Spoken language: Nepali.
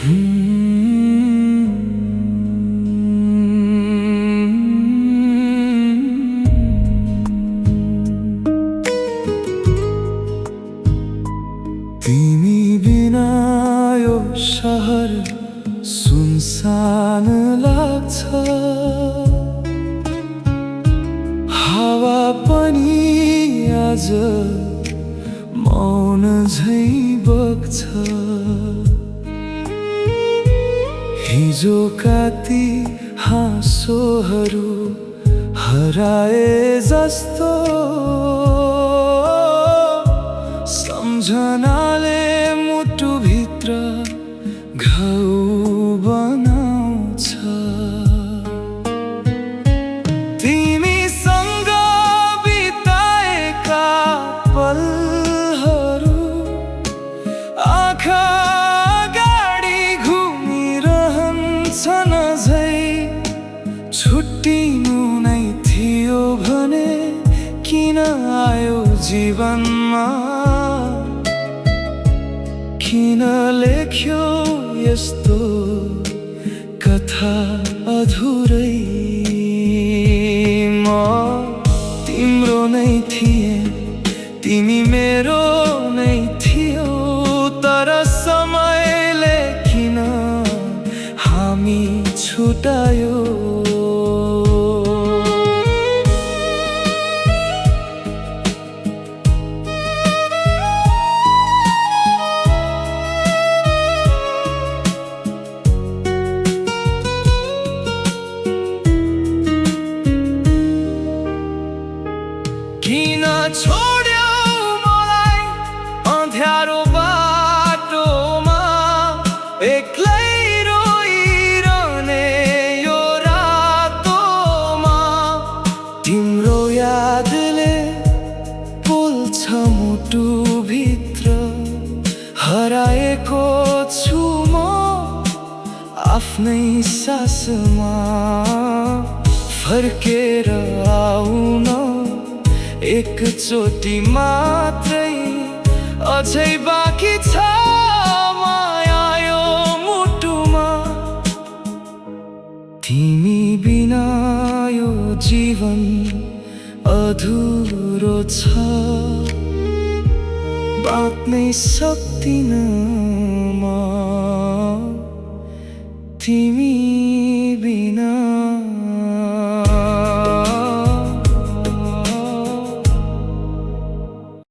तिमी बिना यो शहर सुनसान लाग्छ। हावा पनि आज मौन झै बग्छ। हिजोका ती हाँसोहरू हराए जस्तो सम्झनाले मुटुभित्र घाउ बनाउँछ। तिमीसँग बिताएका पलहरू आँखा अगाडि घुमिरहन्छन् अझै। छुट्टिनु नै थियो भने किन आयो जीवनमा? किन लेख्यो यस्तो कथा अधुरै? म तिम्रो नै थिएँ, तिमी मेरो नै थियौ, तर समयले किन हामी छुटायो? किन छोड्यौ मलाई अँध्यारो बाटोमा एक्लै रोइरहने यो रातोमा? तिम्रो यादले पोल्छ मुटुभित्र, हराएको छु म आफ्नै सासमा। फर्केर आउन एकचोटि मात्रै अझै बाँकी छ माया यो मुटुमा। तिमी बिना यो जीवन अधुरो छ, बाँच्नै सक्दिन म तिमी बिना।